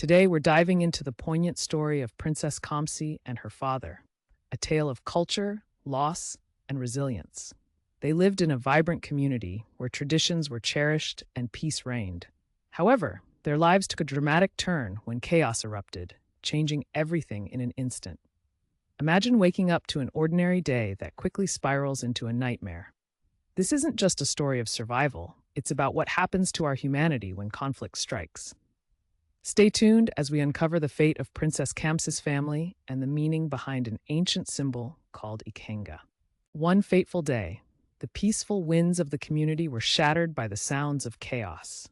Today, we're diving into the poignant story of Princess Kamsi and her father, a tale of culture, loss, and resilience. They lived in a vibrant community where traditions were cherished and peace reigned. However, their lives took a dramatic turn when chaos erupted, changing everything in an instant. Imagine waking up to an ordinary day that quickly spirals into a nightmare. This isn't just a story of survival, it's about what happens to our humanity when conflict strikes. Stay tuned as we uncover the fate of Princess Kamsi's family and the meaning behind an ancient symbol called Ikenga. One fateful day, the peaceful winds of the community were shattered by the sounds of chaos.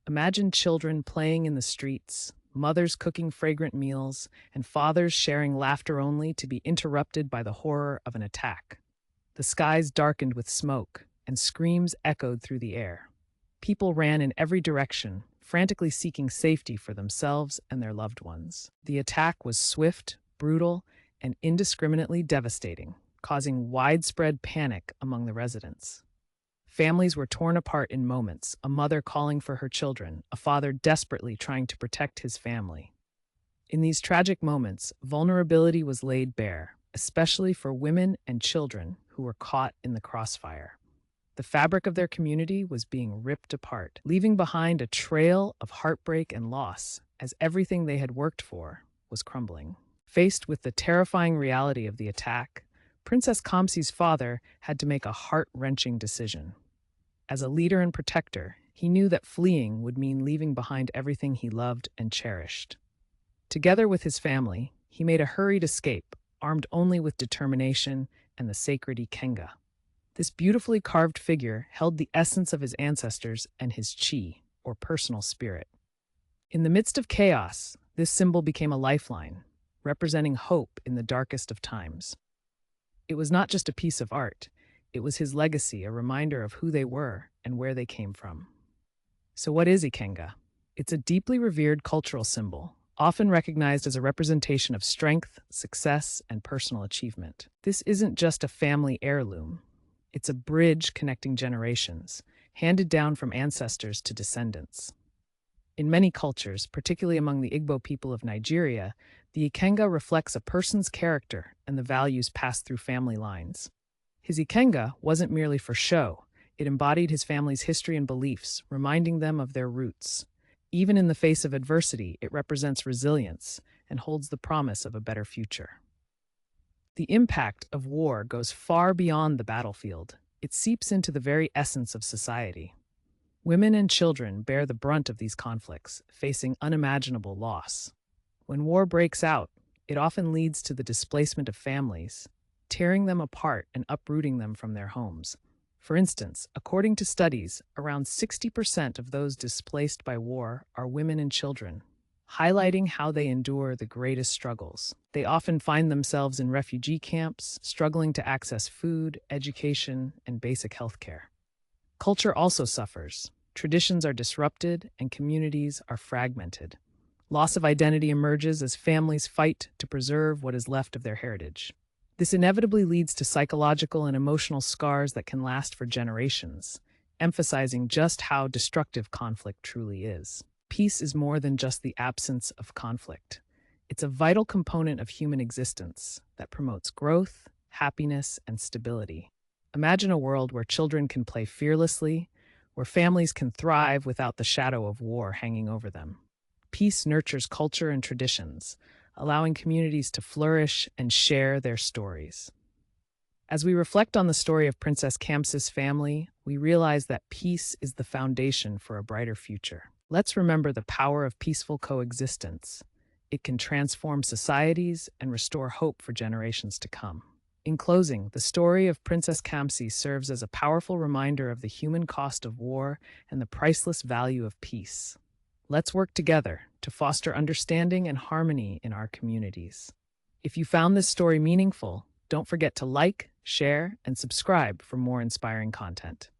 Imagine children playing in the streets, mothers cooking fragrant meals, and fathers sharing laughter only to be interrupted by the horror of an attack. The skies darkened with smoke, and screams echoed through the air. People ran in every direction, frantically seeking safety for themselves and their loved ones. The attack was swift, brutal, and indiscriminately devastating, causing widespread panic among the residents. Families were torn apart in moments, a mother calling for her children, a father desperately trying to protect his family. In these tragic moments, vulnerability was laid bare, especially for women and children who were caught in the crossfire. The fabric of their community was being ripped apart, leaving behind a trail of heartbreak and loss, as everything they had worked for was crumbling. Faced with the terrifying reality of the attack, Princess Kamsi's father had to make a heart-wrenching decision. As a leader and protector, he knew that fleeing would mean leaving behind everything he loved and cherished. Together with his family, he made a hurried escape, armed only with determination and the sacred Ikenga. This beautifully carved figure held the essence of his ancestors and his chi, or personal spirit. In the midst of chaos, this symbol became a lifeline, representing hope in the darkest of times. It was not just a piece of art, it was his legacy, a reminder of who they were and where they came from. So what is Ikenga? It's a deeply revered cultural symbol, often recognized as a representation of strength, success, and personal achievement. This isn't just a family heirloom. It's a bridge connecting generations, handed down from ancestors to descendants. In many cultures, particularly among the Igbo people of Nigeria, the Ikenga reflects a person's character and the values passed through family lines. His Ikenga wasn't merely for show, it embodied his family's history and beliefs, reminding them of their roots. Even in the face of adversity, it represents resilience and holds the promise of a better future. The impact of war goes far beyond the battlefield. It seeps into the very essence of society. Women and children bear the brunt of these conflicts, facing unimaginable loss. When war breaks out, it often leads to the displacement of families, tearing them apart and uprooting them from their homes. For instance, according to studies, around 60% of those displaced by war are women and children, highlighting how they endure the greatest struggles. They often find themselves in refugee camps, struggling to access food, education, and basic health care. Culture also suffers. Traditions are disrupted and communities are fragmented. Loss of identity emerges as families fight to preserve what is left of their heritage. This inevitably leads to psychological and emotional scars that can last for generations, emphasizing just how destructive conflict truly is. Peace is more than just the absence of conflict. It's a vital component of human existence that promotes growth, happiness, and stability. Imagine a world where children can play fearlessly, where families can thrive without the shadow of war hanging over them. Peace nurtures culture and traditions, allowing communities to flourish and share their stories. As we reflect on the story of Princess Kamsi's family, we realize that peace is the foundation for a brighter future. Let's remember the power of peaceful coexistence. It can transform societies and restore hope for generations to come. In closing, the story of Princess Kamsi serves as a powerful reminder of the human cost of war and the priceless value of peace. Let's work together to foster understanding and harmony in our communities. If you found this story meaningful, don't forget to like, share, and subscribe for more inspiring content.